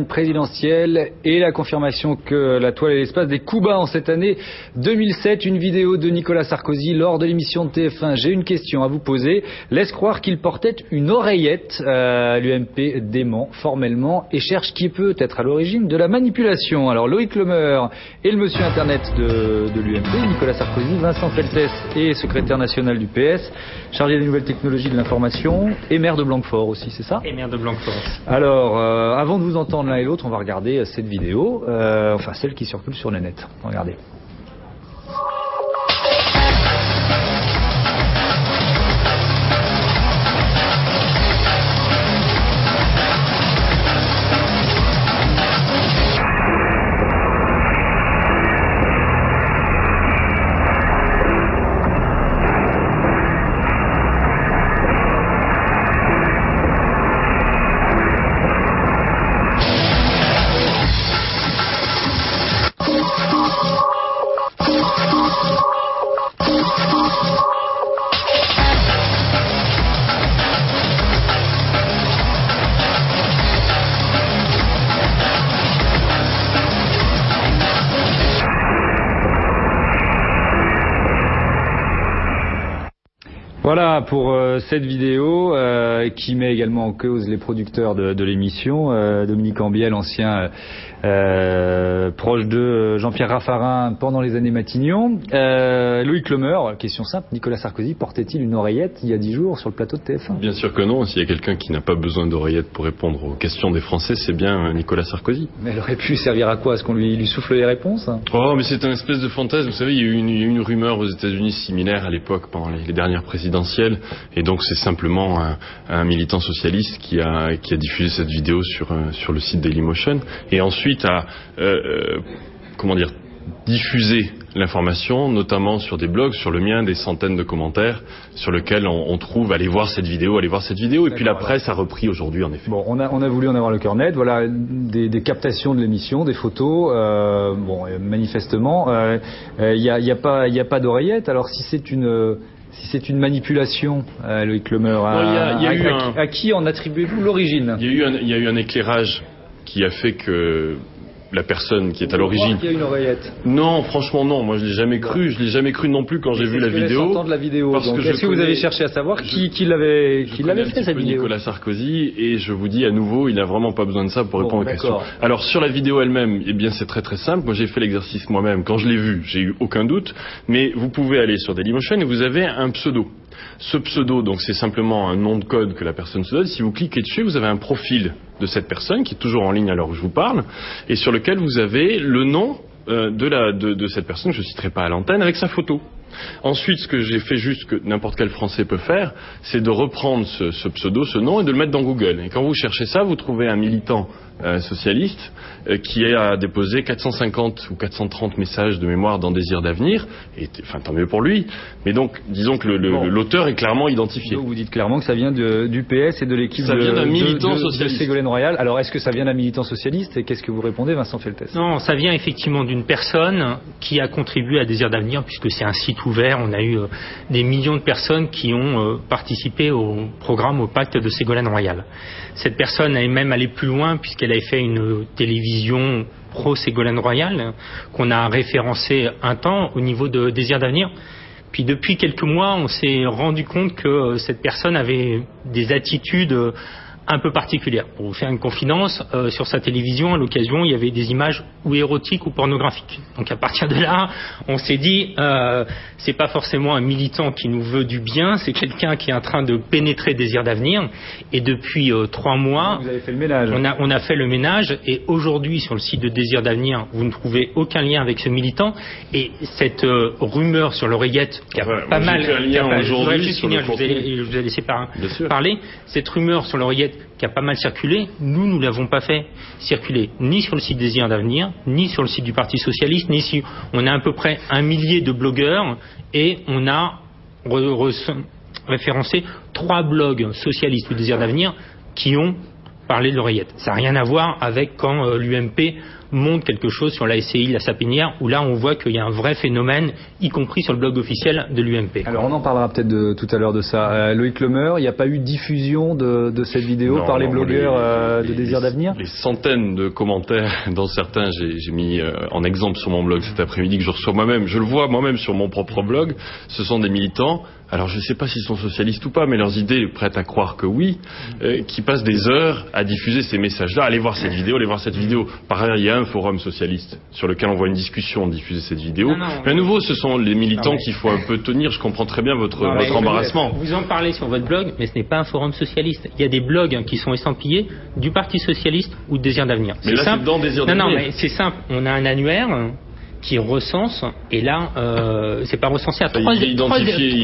Présidentielle et la confirmation que la toile et l'espace des coups bas en cette année 2007. Une vidéo de Nicolas Sarkozy lors de l'émission de TF1. J'ai une question à vous poser. Laisse croire qu'il portait une oreillette. L'UMP dément formellement et cherche qui peut être à l'origine de la manipulation. Alors Loïc Lemer et le monsieur Internet de l'UMP, Nicolas Sarkozy, Vincent Feltès est secrétaire national du PS, chargé des nouvelles technologies de l'information et maire de Blanquefort aussi, c'est ça? Et maire de Blanquefort. Alors, avant de vous entendre l'un et l'autre, on va regarder cette vidéo, enfin celle qui circule sur le net. Regardez. Voilà pour cette vidéo qui met également en cause les producteurs de l'émission. Dominique Ambiel, ancien proche de Jean-Pierre Raffarin pendant les années Matignon. Loïc Lemer, question simple, Nicolas Sarkozy portait-il une oreillette il y a 10 jours sur le plateau de TF1? Bien sûr que non, s'il y a quelqu'un qui n'a pas besoin d'oreillette pour répondre aux questions des Français, c'est bien Nicolas Sarkozy. Mais elle aurait pu servir à quoi? Est-ce qu'on lui souffle les réponses? Oh, mais c'est un espèce de fantasme. Vous savez, il y a eu une rumeur aux États-Unis similaire à l'époque pendant les dernières présidentielles. Et donc c'est simplement un militant socialiste qui a diffusé cette vidéo sur le site Dailymotion et ensuite a diffusé l'information, notamment sur des blogs, sur le mien, des centaines de commentaires sur lesquels on trouve allez voir cette vidéo, et puis la presse a repris aujourd'hui en effet. Bon, on a voulu en avoir le cœur net, voilà des captations de l'émission, des photos, manifestement il y a pas d'oreillette. Alors si c'est une manipulation, Loïc Lemer, à qui en attribuez-vous l'origine? Il y a eu un éclairage qui a fait que la personne qui est à l'origine. Il y a une oreillette. Non, franchement non. Moi je l'ai jamais cru. Je l'ai jamais cru non plus quand j'ai vu la vidéo. La vidéo. Est-ce que vous avez cherché à savoir qui l'avait fait cette vidéo? Nicolas Sarkozy, et je vous dis à nouveau, il n'a vraiment pas besoin de ça pour répondre aux questions. Alors sur la vidéo elle-même, eh bien c'est très très simple. Moi j'ai fait l'exercice moi-même. Quand je l'ai vu, j'ai eu aucun doute. Mais vous pouvez aller sur Dailymotion et vous avez un pseudo. Ce pseudo, donc c'est simplement un nom de code que la personne se donne. Si vous cliquez dessus, vous avez un profil de cette personne qui est toujours en ligne à l'heure où je vous parle et sur lequel vous avez le nom de cette personne, je ne citerai pas à l'antenne, avec sa photo. Ensuite, ce que j'ai fait juste que n'importe quel Français peut faire, c'est de reprendre ce pseudo, ce nom et de le mettre dans Google. Et quand vous cherchez ça, vous trouvez un militant socialiste qui a déposé 450 ou 430 messages de mémoire dans Désir d'avenir, et enfin tant mieux pour lui, mais donc disons que l'auteur est clairement identifié. Donc vous dites clairement que ça vient du PS et de l'équipe de Ségolène Royal. Alors est-ce que ça vient d'un militant socialiste et qu'est-ce que vous répondez, Vincent Feltès? Non, ça vient effectivement d'une personne qui a contribué à Désir d'avenir, puisque c'est un site ouvert. On a eu des millions de personnes qui ont participé au programme, au pacte de Ségolène Royal. Cette personne est même allée plus loin puisqu'elle avait fait une télévision pro-Ségolène Royal qu'on a référencé un temps au niveau de Désir d'avenir. Puis depuis quelques mois, on s'est rendu compte que cette personne avait des attitudes un peu particulière. Pour vous faire une confidence, sur sa télévision, à l'occasion, il y avait des images ou érotiques ou pornographiques. Donc à partir de là, on s'est dit, c'est pas forcément un militant qui nous veut du bien, c'est quelqu'un qui est en train de pénétrer Désir d'avenir. Et depuis 3 mois, vous avez fait le ménage. On a fait le ménage. Et aujourd'hui, sur le site de Désir d'avenir, vous ne trouvez aucun lien avec ce militant. Et cette rumeur sur l'oreillette, qui a pas mal... Je vous ai laissé parler. Cette rumeur sur l'oreillette qui a pas mal circulé, nous ne l'avons pas fait circuler ni sur le site Désir d'avenir, ni sur le site du Parti Socialiste, ni si on a à peu près 1 millier de blogueurs et on a référencé 3 blogs socialistes du Désir d'avenir qui ont parlé de l'oreillette. Ça n'a rien à voir avec quand l'UMP montre quelque chose sur la SCI, la Sapinière, où là on voit qu'il y a un vrai phénomène, y compris sur le blog officiel de l'UMP. Alors on en parlera peut-être tout à l'heure de ça. Loïc Lemeur, il n'y a pas eu de diffusion de cette vidéo par les blogueurs de Désir d'Avenir? Les centaines de commentaires, dans certains j'ai mis en exemple sur mon blog cet après-midi que je reçois moi-même, je le vois moi-même sur mon propre blog, ce sont des militants. Alors je ne sais pas s'ils sont socialistes ou pas, mais leurs idées prêtent à croire que oui, qui passent des heures à diffuser ces messages-là. Allez voir cette vidéo, allez voir cette vidéo. Par ailleurs, il y a un forum socialiste sur lequel on voit une discussion diffuser cette vidéo. Mais à nouveau, ce sont les militants qu'il faut un peu tenir. Je comprends très bien votre embarrassement. Vous en parlez sur votre blog, mais ce n'est pas un forum socialiste. Il y a des blogs qui sont estampillés du Parti socialiste ou de Désir d'Avenir. Mais là, c'est dans Désir d'Avenir. Non, mais c'est simple. On a un annuaire qui recense, et là, c'est pas recensé à trois identifié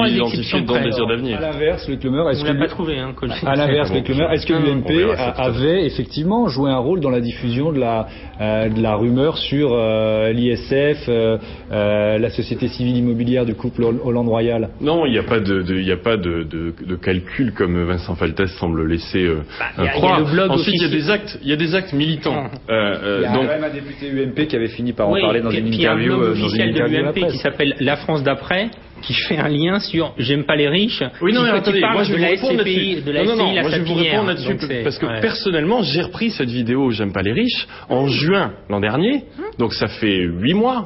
dans Désir d'Avenir. À l'inverse, Loïc Lemeur, est-ce que l'a pas trouvé, hein, à l'inverse, Loïc Lemeur, est-ce que l'UMP avait effectivement joué un rôle dans la diffusion de la rumeur sur l'ISF, la société civile immobilière du couple Hollande-Royal? Non, il n'y a pas de calcul comme Vincent Faltès semble laisser croire. Ensuite, il y a des actes militants. Il y a quand même un député UMP qui avait fini par en parler dans une interview. Il y a un blog officiel de l'UMP qui s'appelle La France d'après, qui fait un lien sur j'aime pas les riches. Oui, non, mais attendez, moi je vais vous répondre là-dessus parce que personnellement, j'ai repris cette vidéo j'aime pas les riches en juin l'an dernier. Donc ça fait 8 mois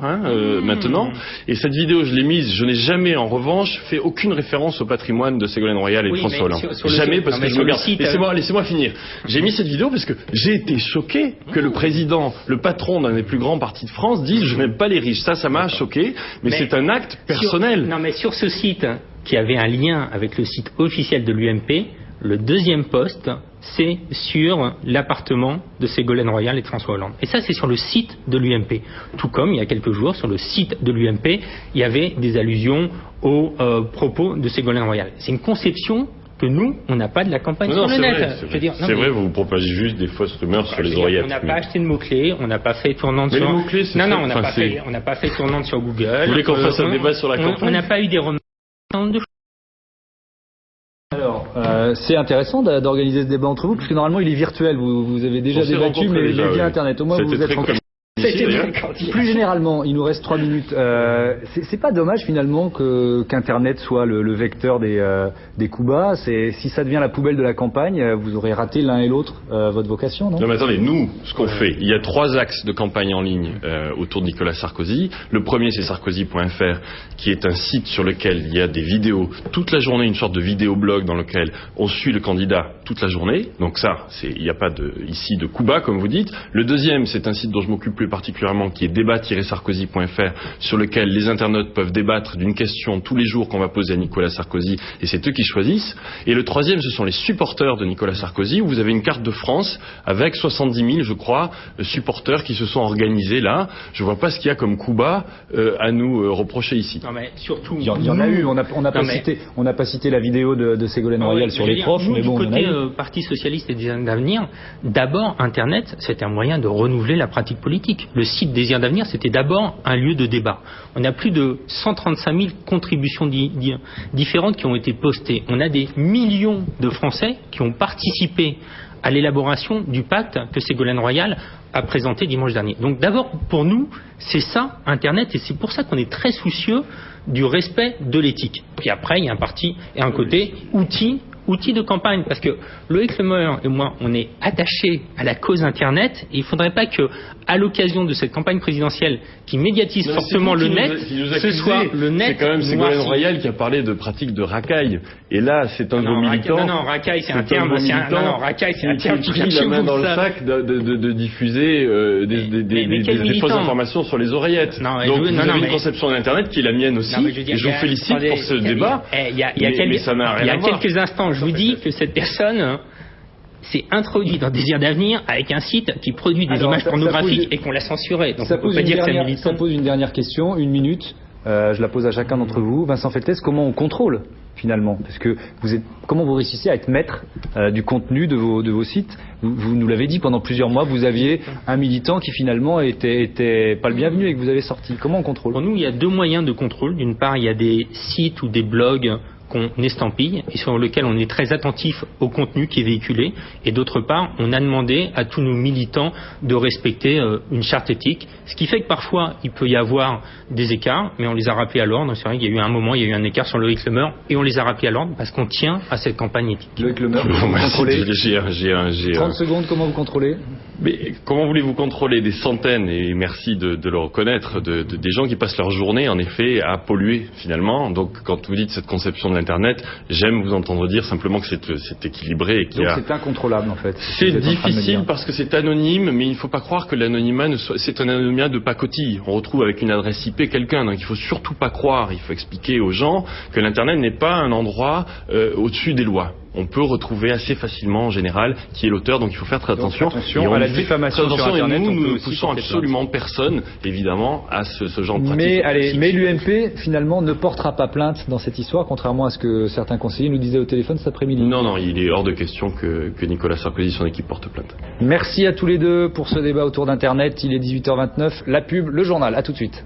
maintenant. Et cette vidéo, je l'ai mise. Je n'ai jamais, en revanche, fait aucune référence au patrimoine de Ségolène Royal et de François Hollande. Jamais, parce que je me garde. Laissez-moi finir. J'ai mis cette vidéo parce que j'ai été choqué que le président, le patron d'un des plus grands partis de France, dise je n'aime pas les riches. Ça m'a choqué. Mais c'est un acte personnel. Non, mais sur ce site qui avait un lien avec le site officiel de l'UMP, le deuxième post, c'est sur l'appartement de Ségolène Royal et de François Hollande. Et ça, c'est sur le site de l'UMP. Tout comme, il y a quelques jours, sur le site de l'UMP, il y avait des allusions aux propos de Ségolène Royal. C'est une conception que nous, on n'a pas de la campagne sur le net. C'est vrai, vous propagez juste des fausses rumeurs sur les oreillettes. On n'a pas acheté de mots-clés, on n'a pas fait tournante sur... Mais les mots-clés, c'est... Non, on n'a pas fait tournante sur Google. Vous voulez qu'on fasse un débat sur la campagne? On n'a pas eu des remarques de... Alors, c'est intéressant d'organiser ce débat entre vous, parce que normalement il est virtuel, vous avez déjà débattu, mais via Internet. Au moins vous êtes rencontrés. Plus généralement, il nous reste 3 minutes. C'est pas dommage finalement qu'Internet soit le vecteur des coups bas. Si ça devient la poubelle de la campagne, vous aurez raté l'un et l'autre votre vocation, non? Non mais attendez, nous, ce qu'on fait, il y a 3 axes de campagne en ligne autour de Nicolas Sarkozy. Le premier, c'est sarkozy.fr, qui est un site sur lequel il y a des vidéos toute la journée, une sorte de vidéoblog dans lequel on suit le candidat toute la journée. Donc ça, il n'y a pas ici de coups bas, comme vous dites. Le deuxième, c'est un site dont je m'occupe plus particulièrement, qui est débat-sarkozy.fr, sur lequel les internautes peuvent débattre d'une question tous les jours qu'on va poser à Nicolas Sarkozy, et c'est eux qui choisissent. Et le troisième, ce sont les supporters de Nicolas Sarkozy, où vous avez une carte de France avec 70 000, je crois, supporters qui se sont organisés là. Je vois pas ce qu'il y a comme coup bas à nous reprocher ici. Non mais surtout, il y en a eu. On n'a pas cité la vidéo de Ségolène Royal sur les profs, mais bon. Du côté Parti socialiste et Désir d'Avenir, d'abord Internet, c'était un moyen de renouveler la pratique politique. Le site Désir d'Avenir, c'était d'abord un lieu de débat. On a plus de 135 000 contributions différentes qui ont été postées. On a des millions de Français qui ont participé à l'élaboration du pacte que Ségolène Royal a présenté dimanche dernier. Donc d'abord, pour nous, c'est ça, Internet, et c'est pour ça qu'on est très soucieux du respect de l'éthique. Puis après, il y a un parti et un côté outil de campagne, parce que Loïc Lemeur et moi, on est attachés à la cause Internet, et il ne faudrait pas que, à l'occasion de cette campagne présidentielle qui médiatise fortement le net, ce soit le net. C'est quand même Ségolène Royal qui a parlé de pratique de racaille, et là, c'est un de vos militants. Non, racaille, c'est un terme. Racaille, c'est un terme qui pris la main dans le sac de diffuser des fausses informations sur les oreillettes. Donc vous avez une conception d'Internet qui est la mienne aussi, et je vous félicite pour ce débat, mais ça n'a rien à voir. Il y a quelques instants, je vous dis que cette personne s'est introduite dans Désir d'Avenir avec un site qui produit des images pornographiques et qu'on l'a censuré. Donc on peut pas dire que c'est militant. Ça pose une dernière question, 1 minute. Je la pose à chacun d'entre vous. Vincent Feltès, comment on contrôle finalement? Parce que comment vous réussissez à être maître du contenu de vos sites? Vous nous l'avez dit, pendant plusieurs mois, vous aviez un militant qui finalement était pas le bienvenu et que vous avez sorti. Comment on contrôle? Pour nous, il y a 2 moyens de contrôle. D'une part, il y a des sites ou des blogs qu'on estampille et sur lequel on est très attentif au contenu qui est véhiculé. Et d'autre part, on a demandé à tous nos militants de respecter une charte éthique, ce qui fait que parfois il peut y avoir des écarts, mais on les a rappelés à l'ordre. C'est vrai qu'il y a eu un moment, il y a eu un écart sur Loïc Lemer et on les a rappelés à l'ordre parce qu'on tient à cette campagne éthique. Loïc Lemer, vous contrôlez 30 secondes, comment vous contrôlez? Mais comment voulez-vous contrôler des centaines, et merci de le reconnaître, des gens qui passent leur journée en effet à polluer finalement. Donc quand vous dites cette conception de l'Internet, j'aime vous entendre dire simplement que c'est équilibré. Et donc c'est incontrôlable en fait. C'est difficile parce que c'est anonyme, mais il ne faut pas croire que l'anonymat c'est un anonymat de pacotille. On retrouve avec une adresse IP quelqu'un, donc il ne faut surtout pas croire, il faut expliquer aux gens que l'Internet n'est pas un endroit au-dessus des lois. On peut retrouver assez facilement en général qui est l'auteur, donc il faut faire très attention. Attention à la diffamation sur Internet. Et nous ne poussons absolument personne, évidemment, à ce genre de pratique. Mais l'UMP, finalement, ne portera pas plainte dans cette histoire, contrairement à ce que certains conseillers nous disaient au téléphone cet après-midi. Non, il est hors de question que Nicolas Sarkozy et son équipe portent plainte. Merci à tous les deux pour ce débat autour d'Internet. Il est 18h29. La pub, le journal. À tout de suite.